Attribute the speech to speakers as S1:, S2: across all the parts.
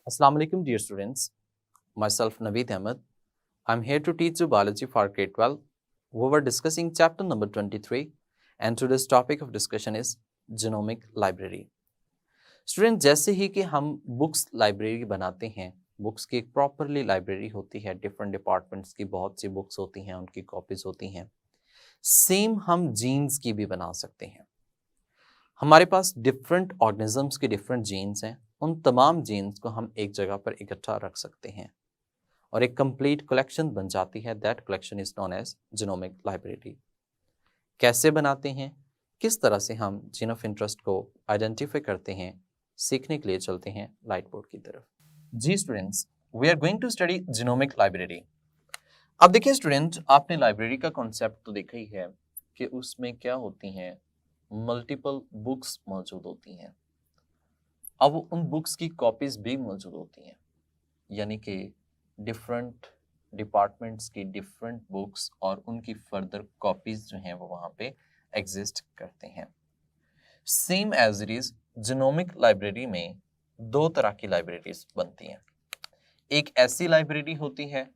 S1: Assalamu alaikum dear students. Myself Naveed Ahmed. I'm here to teach you biology for grade 12. We were discussing chapter number 23 and today's topic of discussion is genomic library. Student जैसे ही कि हम books library बनाते हैं, books की एक properly library होती है, different departments की बहुत सी बुक्स होती हैं, उनकी कॉपीज होती हैं, सेम हम जीन्स की भी बना सकते हैं। हमारे पास डिफरेंट ऑर्गेनिजम्स के डिफरेंट जीन्स हैं, उन तमाम जीन्स को हम एक जगह पर इकट्ठा रख सकते हैं और एक कंप्लीट कलेक्शन बन जाती है। That collection is known as genomic library. कैसे बनाते हैं, किस तरह से हम जीन ऑफ इंटरेस्ट को आइडेंटिफाई करते हैं, सीखने के लिए चलते हैं लाइट बोर्ड की तरफ। जी students, we are going to study genomic library. अब देखिए स्टूडेंट, आपने लाइब्रेरी का कॉन्सेप्ट तो देखा ही है कि उसमें क्या होती हैं, मल्टीपल बुक्स मौजूद होती हैं। अब उन बुक्स की कॉपीज भी मौजूद होती हैं, यानी कि डिफरेंट डिपार्टमेंट्स की डिफरेंट बुक्स और उनकी फर्दर कॉपीज जो हैं वो वहाँ पे एग्जिस्ट करते हैं। Same as it is genomic library में दो तरह की लाइब्रेरीज बनती हैं। एक ऐसी लाइब्रेरी होती है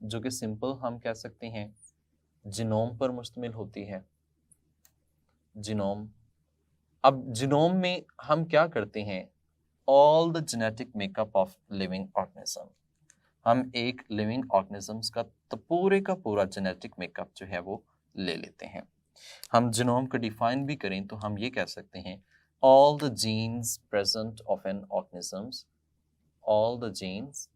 S1: जो कि सिंपल हम कह सकते हैं जीनोम पर मुश्तमिल होती है। जीनोम, अब जीनोम में हम क्या करते हैं, all the genetic makeup of living organism, हम एक लिविंग ऑर्गेनिजम्स का तो पूरे का पूरा जेनेटिक मेकअप जो है वो ले लेते हैं। हम जीनोम को डिफाइन भी करें तो हम ये कह सकते हैं all the genes present of an organisms, all the genes,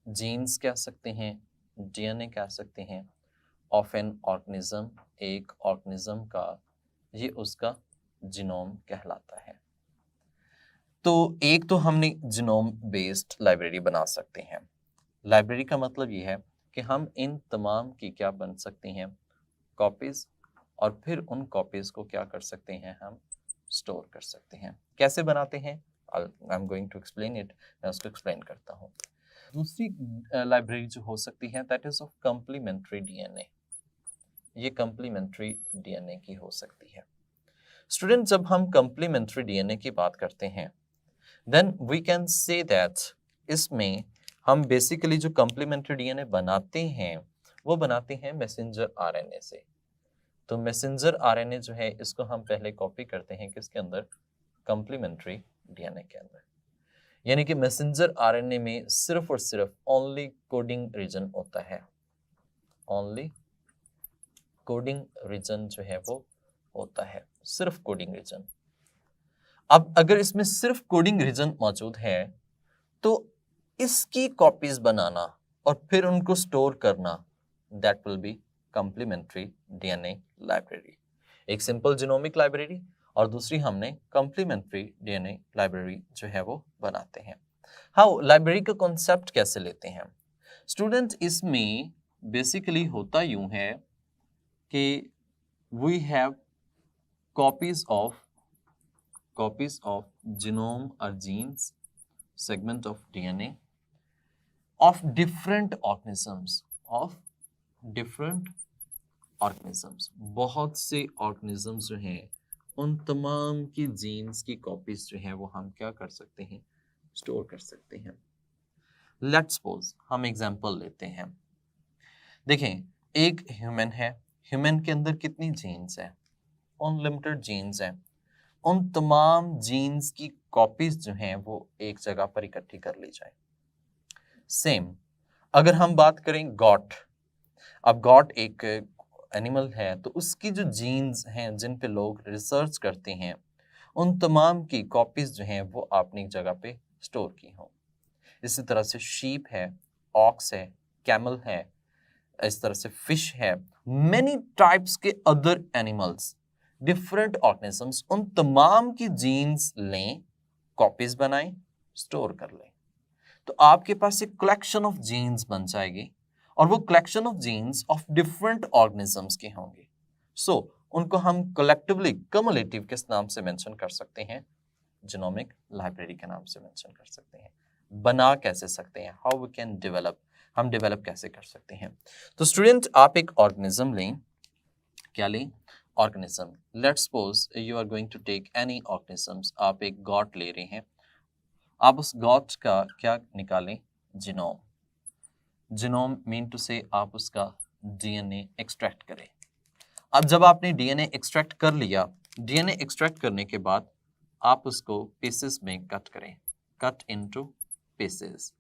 S1: genes कह सकते हैं, डीएनए कह सकते हैं, ऑफ एन ऑर्गेनिज्म, एक ऑर्गेनिज्म का, ये उसका जीनोम कहलाता है। तो एक तो हमने जीनोम बेस्ड लाइब्रेरी बना सकते हैं। लाइब्रेरी का मतलब ये है कि हम इन तमाम की क्या बन सकते हैं, कॉपीज, और फिर उन कॉपीज को क्या कर सकते हैं, हम स्टोर कर सकते हैं। कैसे बनाते हैं, I am going to explain it, मैं उसको एक्सप्लेन करता हूँ। दूसरी लाइब्रेरी जो हो सकती है that is of complementary DNA, ये कम्प्लीमेंट्री डीएनए की हो सकती है। स्टूडेंट, जब हम कम्प्लीमेंट्री डीएनए की बात करते हैं then we can say that इसमें हम बेसिकली जो कम्प्लीमेंट्री डीएनए बनाते हैं वो बनाते हैं मैसेंजर आरएनए से। तो मैसेंजर आरएनए जो है इसको हम पहले कॉपी करते हैं किसके अंदर, कम्प्लीमेंट्री डीएनए के अंदर। यानी कि मैसेंजर आरएनए में सिर्फ और सिर्फ ओनली कोडिंग रीजन होता है, ओनली कोडिंग रीजन जो है वो होता है, सिर्फ कोडिंग रीजन। अब अगर इसमें सिर्फ कोडिंग रीजन मौजूद है तो इसकी कॉपीज बनाना और फिर उनको स्टोर करना that will be complementary DNA library. एक सिंपल जीनोमिक लाइब्रेरी और दूसरी हमने कम्प्लीमेंट्री डीएनए लाइब्रेरी जो है वो बनाते हैं। हाउ, लाइब्रेरी का कॉन्सेप्ट कैसे लेते हैं स्टूडेंट, इसमें बेसिकली होता यूं है कि we have copies of genome or genes, segment of DNA of different organisms, बहुत से organisms जो हैं उन तमाम की जीन्स की कॉपीज जो हैं वो हम क्या कर सकते हैं, स्टोर कर सकते हैं। लेट्स सपोज हम एग्जांपल लेते हैं, देखें एक ह्यूमन है, ह्यूमन के अंदर कितनी जीन्स है, अनलिमिटेड जीन्स हैं। उन तमाम जीन्स की कॉपीज जो हैं वो एक जगह पर इकट्ठी कर ली जाए। सेम अगर हम बात करें गॉट, अब गॉट एक एनिमल है तो उसकी जो जीन्स हैं जिन पे लोग रिसर्च करते हैं उन तमाम की कॉपीज जो हैं वो आपने एक जगह पे स्टोर की हों। इसी तरह से शीप है, ऑक्स है, कैमल है, इस तरह से फिश है, मेनी टाइप्स के अदर एनिमल्स, डिफरेंट ऑर्गेनिजम्स, उन तमाम की जीन्स लें, कॉपीज बनाएं, स्टोर कर लें, तो आपके पास एक कलेक्शन ऑफ जीन्स बन जाएगी और वो collection of jeans of different organisms के होंगे। सो उनको हम कलेक्टिवली कम्युलेटिव किस नाम से मेंशन कर सकते हैं, जीनोमिक लाइब्रेरी के नाम से मेंशन कर सकते हैं। बना कैसे सकते हैं, हाउ वी कैन डेवलप, हम डेवलप कैसे कर सकते हैं। तो स्टूडेंट, आप एक ऑर्गेनिज्म लें, क्या लें, organism. Let's suppose you are going to take any organisms, आप एक गॉट ले रहे हैं, आप उस गॉट का क्या निकालें, जीनोम। जीनोम मीन टू से आप उसका डीएनए एक्सट्रैक्ट करें। अब जब आपने डीएनए एक्सट्रैक्ट कर लिया, डीएनए एक्सट्रैक्ट करने के बाद आप उसको पीसेस में कट करें, कट इनटू पीसेस।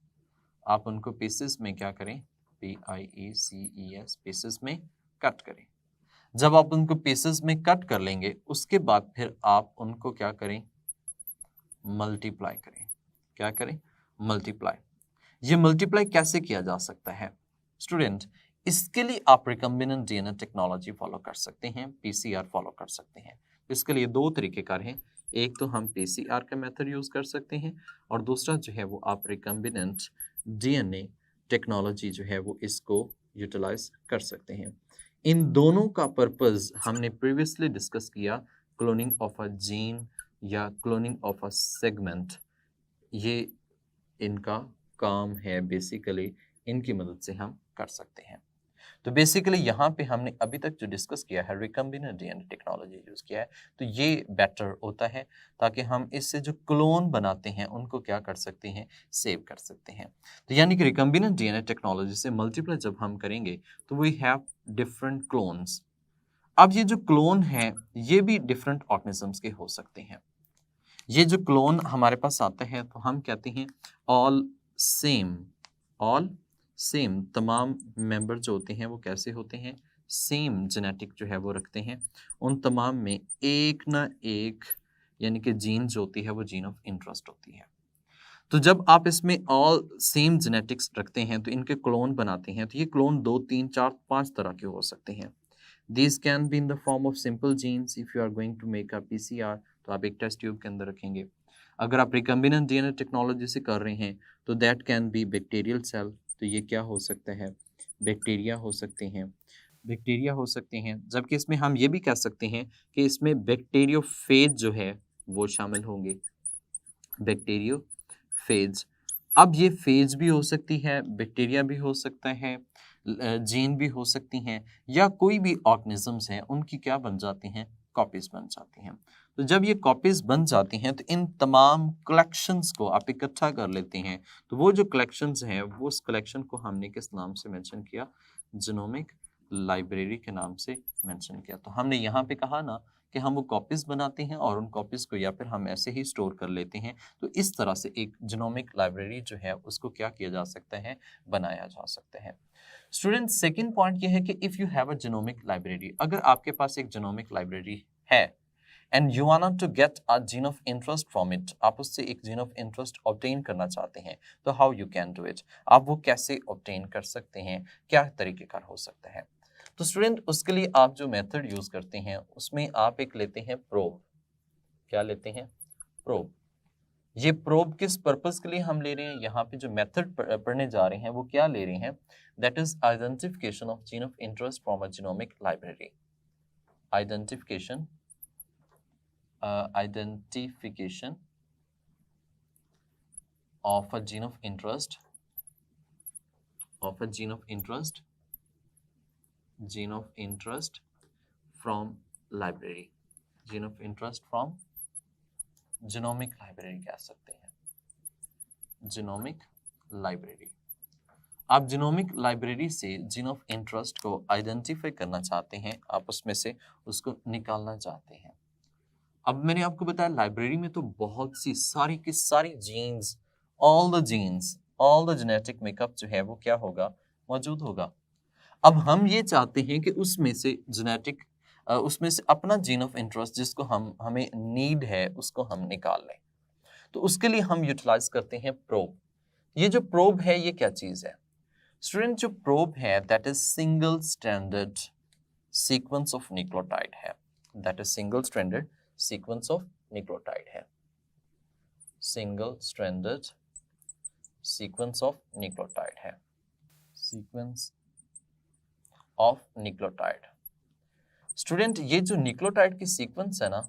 S1: आप उनको पीसेस में क्या करें, PIECES, पीसेस में कट करें। जब आप उनको पीसेस में कट कर लेंगे, उसके बाद फिर आप उनको क्या करें, मल्टीप्लाई करें। क्या करें, मल्टीप्लाई। ये मल्टीप्लाई कैसे किया जा सकता है स्टूडेंट, इसके लिए आप रिकम्बिनेंट डीएनए टेक्नोलॉजी फॉलो कर सकते हैं, PCR फॉलो कर सकते हैं। इसके लिए दो तरीकेकार हैं, एक तो हम PCR का मेथड यूज कर सकते हैं और दूसरा जो है वो आप रिकम्बिनेंट डीएनए टेक्नोलॉजी जो है वो इसको यूटिलाइज कर सकते हैं। इन दोनों का पर्पस हमने प्रीवियसली डिस्कस किया, क्लोनिंग ऑफ अ जीन या क्लोनिंग ऑफ अ सेगमेंट, ये इनका काम है। बेसिकली इनकी मदद से हम कर सकते हैं। तो बेसिकली यहाँ पे हमने अभी तक जो डिस्कस किया है, रिकम्बिनेंट डीएनए टेक्नोलॉजी यूज किया है, तो ये बेटर होता है ताकि हम इससे जो क्लोन बनाते हैं उनको क्या कर सकते हैं, सेव कर सकते हैं। तो यानी कि रिकम्बिनेंट डीएनए टेक्नोलॉजी से मल्टीप्लाई जब हम करेंगे तो वी हैव डिफरेंट क्लोन्स। अब ये जो क्लोन है ये भी डिफरेंट ऑर्गेनिजम्स के हो सकते हैं। ये जो क्लोन हमारे पास आता है तो हम कहते हैं ऑल सेम, ऑल सेम, तमाम मेंबर जो होते हैं वो कैसे होते हैं, सेम जेनेटिक जो है वो रखते हैं। उन तमाम में एक ना एक यानी कि जीन जो होती है वो जीन ऑफ इंटरेस्ट होती है। तो जब आप इसमें ऑल सेम जेनेटिक्स रखते हैं तो इनके क्लोन बनाते हैं, तो ये क्लोन 2, 3, 4, 5 तरह के हो सकते हैं। These can be in the form of simple genes if you are going to make a PCR, तो आप एक टेस्ट ट्यूब के अंदर रखेंगे। अगर आप रिकम्बिनेंट डीएनए टेक्नोलॉजी से कर रहे हैं तो that can be bacterial cell, तो ये क्या हो सकता है, बैक्टीरिया हो सकते हैं, बैक्टीरिया हो सकते हैं। जबकि इसमें हम ये भी कह सकते हैं कि इसमें बैक्टीरियोफेज जो है वो शामिल होंगे, बैक्टीरियोफेज। अब ये फेज भी हो सकती है, बैक्टीरिया भी हो सकता है, जीन भी हो सकती हैं, या कोई भी ऑर्गेनिजम्स हैं उनकी क्या बन जाती हैं, कॉपीज बन जाती हैं। तो जब ये कॉपीज बन जाती हैं तो इन तमाम कलेक्शंस को आप इकट्ठा कर लेते हैं। तो वो जो कलेक्शंस हैं वो उस कलेक्शन को हमने किस नाम से मेंशन किया, जीनोमिक लाइब्रेरी के नाम से मेंशन किया। तो हमने यहाँ पे कहा ना कि हम वो कॉपीज बनाते हैं और उन कॉपीज को या फिर हम ऐसे ही स्टोर कर लेते हैं। तो इस तरह से एक जीनोमिक लाइब्रेरी जो है उसको क्या किया जा सकता है, बनाया जा सकता है। स्टूडेंट सेकंड पॉइंट ये है कि if you have a genomic library, अगर आपके पास एक जीनोमिक लाइब्रेरी है and you want to get a gene of interest from it, आप उससे एक जीन ऑफ इंटरेस्ट ऑब्टेन करना चाहते हैं, तो how you can do it, आप वो कैसे ऑब्टेन कर सकते हैं, क्या तरीकेकार हो सकता है। तो स्टूडेंट उसके लिए आप जो मेथड यूज करते हैं उसमें आप एक लेते हैं प्रोब। क्या लेते हैं, प्रोब। ये प्रोब किस पर्पस के लिए हम ले रहे हैं, यहाँ पे जो मेथड पढ़ने जा रहे हैं वो क्या ले रहे हैं, that is identification of gene of interest from a genomic library. Identification identification of a gene of interest, of a gene of interest, gene of interest from library, gene of interest from genomic library कह सकते हैं, genomic library। आप genomic library से gene of interest को identify करना चाहते हैं, आप उसमें से उसको निकालना चाहते हैं। अब मैंने आपको बताया लाइब्रेरी में तो बहुत सी सारी की सारी genes, all the genes, all the genetic makeup जो है वो क्या होगा, मौजूद होगा। अब हम ये चाहते हैं कि उसमें से जेनेटिक उसमें से अपना जीन ऑफ इंटरेस्ट जिसको हमें नीड है उसको हम निकाल लें। तो उसके लिए हम यूटिलाइज करते हैं प्रोब। ये जो प्रोब है ये क्या चीज है स्टूडेंट, जो प्रोब है that is single stranded sequence of nucleotide है, that is single stranded sequence of nucleotide है, single stranded sequence of nucleotide है, सीक्वेंस ऑफ न्यूक्लियोटाइड। स्टूडेंट ये जो न्यूक्लियोटाइड की सीक्वेंस है ना,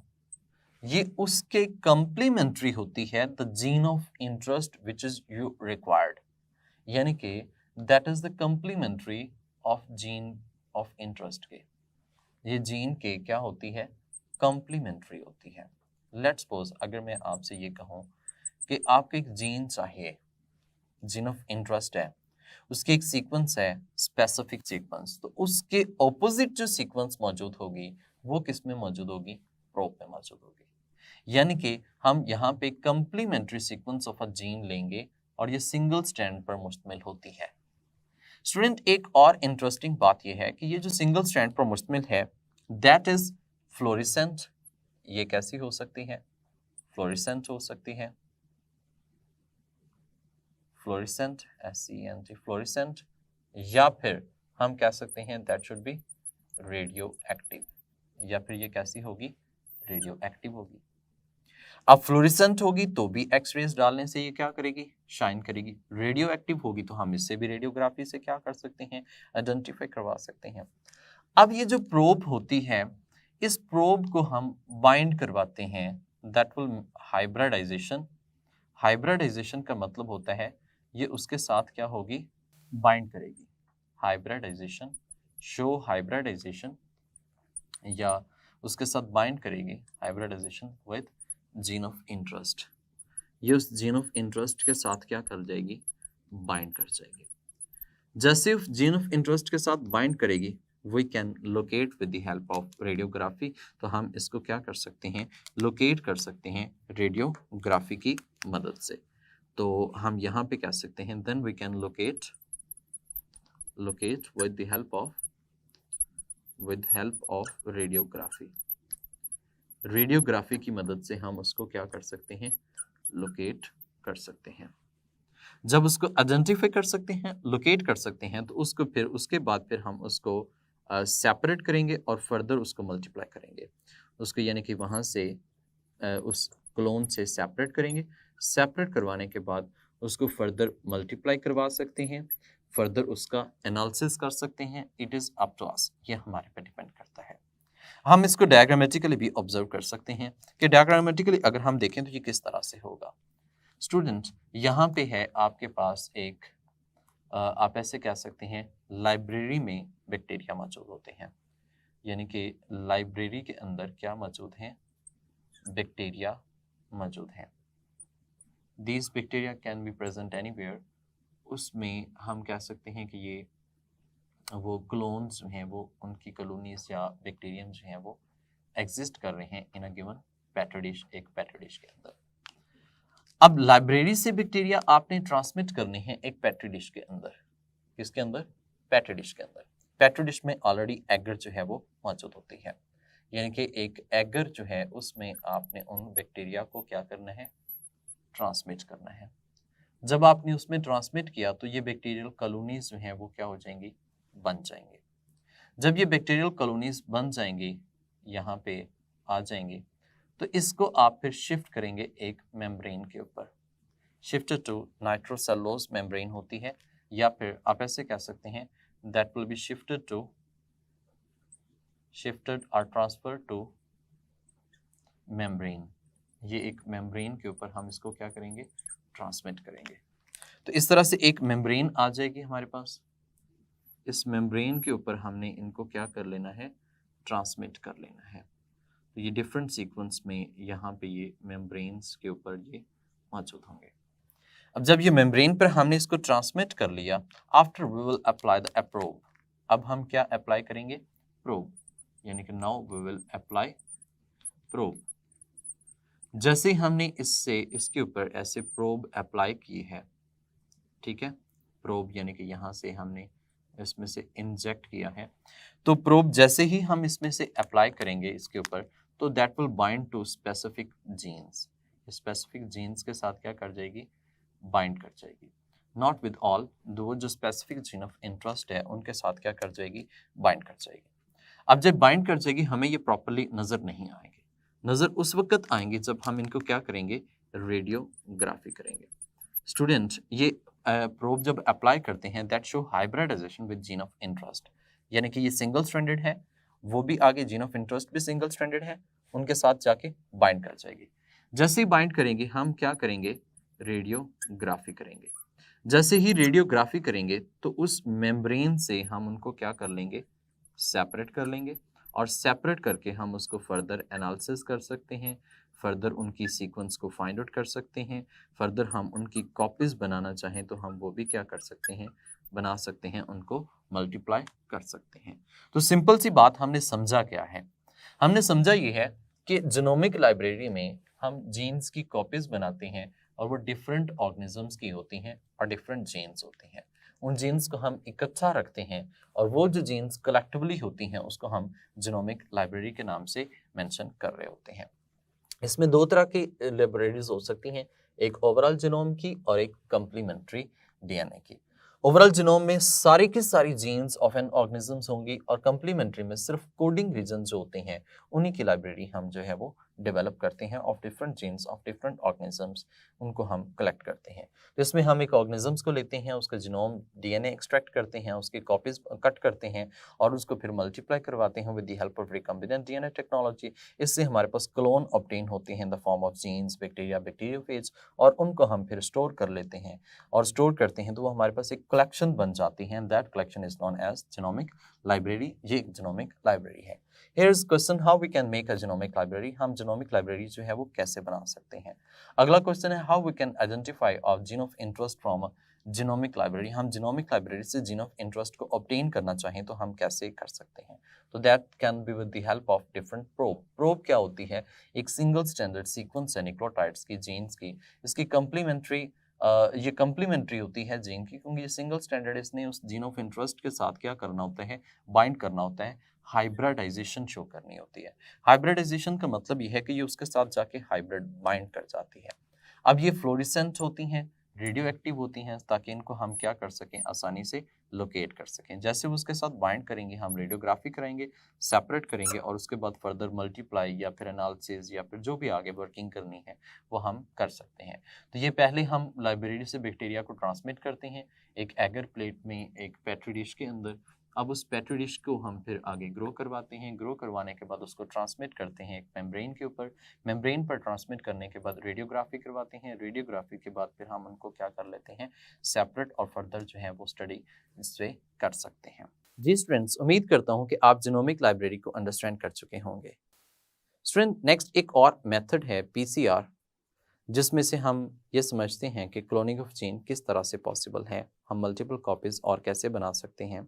S1: ये उसके कंप्लीमेंट्री होती है the gene of interest which is you required, यानी कि that is the complementary of gene of interest के, ये जीन के क्या होती है, कंप्लीमेंट्री होती है। लेट्स सपोज अगर मैं आपसे ये कहूं कि आपको एक जीन चाहिए, जीन ऑफ इंटरेस्ट है, उसकी एक सीक्वेंस है स्पेसिफिक सीक्वेंस, तो उसके ऑपोजिट जो सीक्वेंस मौजूद होगी वो किस में मौजूद होगी? प्रोब में मौजूद होगी। यानी कि हम यहाँ पे complementary sequence of a gene लेंगे और ये सिंगल स्ट्रैंड पर मुश्तमिल होती है। स्टूडेंट, एक और इंटरेस्टिंग बात यह है कि ये जो सिंगल स्ट्रैंड पर मुश्तमिल है दैट इज फ्लोरिसेंट। ये कैसी हो सकती है? फ्लोरिसेंट हो सकती है, फ्लोरिसेंट, SENT, फ्लोरिसेंट, या फिर हम कह सकते हैं that should be radio active, या फिर ये कैसी होगी? रेडियो एक्टिव होगी। अब फ्लोरिसेंट होगी तो भी एक्सरेज डालने से ये क्या करेगी? शाइन करेगी। रेडियो एक्टिव होगी तो हम इससे भी रेडियोग्राफी से क्या कर सकते हैं? आइडेंटिफाई करवा सकते हैं। अब ये जो प्रोब होती है, इस प्रोब को हम बाइंड करवाते हैं, दैट विल हाइब्रिडाइजेशन। हाइब्रिडाइजेशन का मतलब होता है ये उसके साथ क्या होगी? बाइंड करेगी। हाइब्रिडाइजेशन, शो हाइब्रिडाइजेशन, या उसके साथ बाइंड करेगी hybridization with gene of interest. ये उस जीन ऑफ इंटरेस्ट के साथ क्या कर जाएगी? बाइंड कर जाएगी। जैसे उस जीन ऑफ इंटरेस्ट के साथ बाइंड करेगी, we can locate with the help of radiography. तो हम इसको क्या कर सकते हैं? लोकेट कर सकते हैं रेडियोग्राफी की मदद से। तो हम यहाँ पे कह सकते हैं then we can locate with the help of radiography. Radiography की मदद से हम उसको क्या कर सकते हैं? लोकेट कर सकते हैं। जब उसको आइडेंटिफाई कर सकते हैं, लोकेट कर सकते हैं, तो उसको फिर उसके बाद फिर हम उसको सेपरेट करेंगे और फर्दर उसको मल्टीप्लाई करेंगे उसको, यानी कि वहाँ से उस क्लोन से सेपरेट करेंगे। सेपरेट करवाने के बाद उसको फर्दर मल्टीप्लाई करवा सकते हैं, फर्दर उसका एनालिसिस कर सकते हैं। It is up to us, ये हमारे पे डिपेंड करता है। हम इसको डायग्रामेटिकली भी ऑब्जर्व कर सकते हैं कि डायग्रामेटिकली अगर हम देखें तो ये किस तरह से होगा। स्टूडेंट, यहाँ पे है आपके पास एक आप ऐसे कह सकते हैं लाइब्रेरी में बैक्टीरिया मौजूद होते हैं, यानी कि लाइब्रेरी के अंदर क्या मौजूद हैं? बैक्टीरिया मौजूद हैं। These bacteria can be present anywhere. उसमें हम कह सकते हैं कि ये वो क्लोन्स जो हैं वो उनकी कॉलोनीज या बैक्टीरियम जो हैं वो एग्जिस्ट कर रहे हैं इन अ गिवन पेट्री डिश, एक पेट्री डिश के अंदर। अब लाइब्रेरी से बैक्टीरिया आपने ट्रांसमिट करने हैं एक पेट्री डिश के अंदर। किसके अंदर? पेट्री डिश के अंदर। पेट्री डिश में ऑलरेडी एगर जो है वो मौजूद होती है, यानी कि एक एगर जो है उसमें आपने उन बैक्टीरिया को क्या करना है? ट्रांसमिट करना है। जब आपने उसमें ट्रांसमिट किया तो ये बैक्टीरियल कॉलोनीज जो हैं वो क्या हो जाएंगी? बन जाएंगे। जब ये बैक्टीरियल कॉलोनीज बन जाएंगी, यहाँ पे आ जाएंगे, तो इसको आप फिर शिफ्ट करेंगे एक मेम्ब्रेन के ऊपर। शिफ्टेड टू नाइट्रोसेलुलोज मेम्ब्रेन होती है, या फिर आप ऐसे कह सकते हैं दैट विल बी शिफ्टेड और ट्रांसफर टू मेम्ब्रेन। ये एक मेम्ब्रेन के ऊपर हम इसको क्या करेंगे? ट्रांसमिट करेंगे। तो इस तरह से एक मेम्ब्रेन आ जाएगी हमारे पास। इस मेम्ब्रेन के ऊपर हमने इनको क्या कर लेना है? ट्रांसमिट कर लेना है। तो ये डिफरेंट सीक्वेंस में यहाँ पे ये मेम्ब्रेन्स के ऊपर ये मौजूद होंगे। अब जब ये मेम्ब्रेन पर हमने इसको ट्रांसमिट कर लिया, after we will apply the probe. अब हम क्या अप्लाई करेंगे? प्रोब, यानी कि now we will apply probe. जैसे हमने इसके ऊपर ऐसे प्रोब अप्लाई की है, ठीक है, प्रोब यानी कि यहाँ से हमने इसमें से इंजेक्ट किया है, तो प्रोब जैसे ही हम इसमें से अप्लाई करेंगे इसके ऊपर, तो that will bind to specific genes. Specific genes के साथ क्या कर जाएगी? बाइंड कर जाएगी। नॉट विद ऑल, दो जो स्पेसिफिक जीन ऑफ इंटरेस्ट है उनके साथ क्या कर जाएगी? बाइंड कर जाएगी। अब जब बाइंड कर जाएगी हमें ये प्रॉपरली नजर नहीं आएंगे। नजर उस वक्त आएंगे जब हम इनको क्या करेंगे? रेडियोग्राफी करेंगे। स्टूडेंट, ये प्रोब जब अप्लाई करते हैं that show hybridization with gene of interest, यानी कि ये सिंगल स्ट्रैंडेड है, वो भी आगे जीन ऑफ इंटरेस्ट भी सिंगल स्ट्रैंडेड है, उनके साथ जाके बाइंड कर जाएगी। जैसे ही बाइंड करेंगे हम क्या करेंगे? रेडियोग्राफी करेंगे। जैसे ही रेडियोग्राफी करेंगे तो उस मेम्ब्रेन से हम उनको क्या कर लेंगे? सेपरेट कर लेंगे, और सेपरेट करके हम उसको फर्दर एनालिसिस कर सकते हैं, फर्दर उनकी सीक्वेंस को फाइंड आउट कर सकते हैं। फर्दर हम उनकी कॉपीज़ बनाना चाहें तो हम वो भी क्या कर सकते हैं, बना सकते हैं, उनको मल्टीप्लाई कर सकते हैं। तो सिंपल सी बात हमने समझा क्या है, हमने समझा ये है कि जीनोमिक लाइब्रेरी में हम जीन्स की कॉपीज़ बनाते हैं और वो डिफरेंट ऑर्गेनिजम्स की होती हैं और डिफरेंट जीन्स होते हैं। उन जीन्स को हम इकट्ठा रखते हैं और वो जो जीन्स कलेक्टिवली होती हैं उसको हम जीनोमिक लाइब्रेरी के नाम से मेंशन कर रहे होते हैं। इसमें दो तरह की लाइब्रेरीज हो सकती हैं, एक ओवरऑल जीनोम की और एक कंप्लीमेंट्री डीएनए की। ओवरऑल जीनोम में सारी की सारी जीन्स ऑफ एन ऑर्गेनिजम्स होंगी और कंप्लीमेंट्री में सिर्फ कोडिंग रीजन जो होते हैं उन्हीं की लाइब्रेरी हम जो है वो डेवलप करते हैं of different jeans of different organisms, उनको हम कलेक्ट करते हैं। तो इसमें हम एक ऑर्गेनिजम्स को लेते हैं, उसका जीनोम डीएनए एक्सट्रैक्ट करते हैं, उसकी कॉपीज कट करते हैं और उसको फिर मल्टीप्लाई करवाते हैं with the help of recombinant DNA technology. इससे हमारे पास क्लोन ऑब्टेन होते हैं in the form of genes, bacteria, bacteriophage, और उनको हम फिर स्टोर कर लेते हैं और स्टोर करते हैं तो वो हमारे पास एक कलेक्शन बन जाती है and that collection is known as genomic library. ये एक जीनोमिक लाइब्रेरी है। Here is question, how we can make a genomic library, हम जीनोमिक लाइब्रेरी जो है वो कैसे बना सकते हैं। अगला क्वेश्चन है, how we can identify of gene of interest from genomic library, हम जीनोमिक लाइब्रेरी से जीन ऑफ इंटरेस्ट को ऑब्टेन करना चाहें तो हम कैसे कर सकते हैं। तो that can be with the help of different probe. Probe क्या होती है, एक सिंगल स्टैंडर्ड सीक्वेंस है न्यूक्लियोटाइड्स की, जीन्स की, इसकी कंप्लीमेंट्री ये कंप्लीमेंट्री होती है जीन की, क्योंकि ये सिंगल स्टैंडर्ड, इसने उस जीन ऑफ इंटरेस्ट के साथ क्या करना होता है, बाइंड करना होता है, हाइब्रिडाइजेशन शो करनी होती है। हाइब्रिडाइजेशन का मतलब ये है कि ये उसके साथ जाके हाइब्रिड बाइंड कर जाती है। अब ये फ्लोरिसेंट होती हैं, रेडियो एक्टिव होती हैं, ताकि इनको हम क्या कर सकें, आसानी से लोकेट कर सकें। जैसे वो उसके साथ बाइंड करेंगे, हम रेडियोग्राफी करेंगे, सेपरेट करेंगे और उसके बाद फर्दर मल्टीप्लाई या फिर एनालिसिस या फिर जो भी आगे वर्किंग करनी है वो हम कर सकते हैं। तो ये पहले हम लाइब्रेरी से बैक्टीरिया को ट्रांसमिट करते हैं एक एगर प्लेट में, एक पेट्री डिश के अंदर। अब उस पेट्री डिश को हम फिर आगे ग्रो करवाते हैं, ग्रो करवाने के बाद उसको ट्रांसमिट करते हैं एक मेम्ब्रेन के ऊपर, मेम्ब्रेन पर ट्रांसमिट करने के बाद रेडियोग्राफी करवाते हैं, रेडियोग्राफी के बाद फिर हम उनको क्या कर लेते हैं, सेपरेट, और फर्दर जो है वो स्टडी इससे कर सकते हैं। जी स्टूडेंट्स, उम्मीद करता हूँ कि आप जीनोमिक लाइब्रेरी को अंडरस्टैंड कर चुके होंगे। स्टूडेंट, नेक्स्ट एक और मेथड है पीसीआर, जिसमें से हम ये समझते हैं कि क्लोनिंग ऑफ जीन किस तरह से पॉसिबल है, हम मल्टीपल कॉपीज और कैसे बना सकते हैं।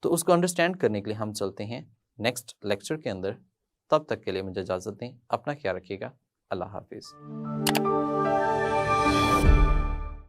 S1: तो उसको अंडरस्टैंड करने के लिए हम चलते हैं नेक्स्ट लेक्चर के अंदर। तब तक के लिए मुझे इजाज़त दें, अपना ख्याल रखिएगा, अल्लाह हाफिज़।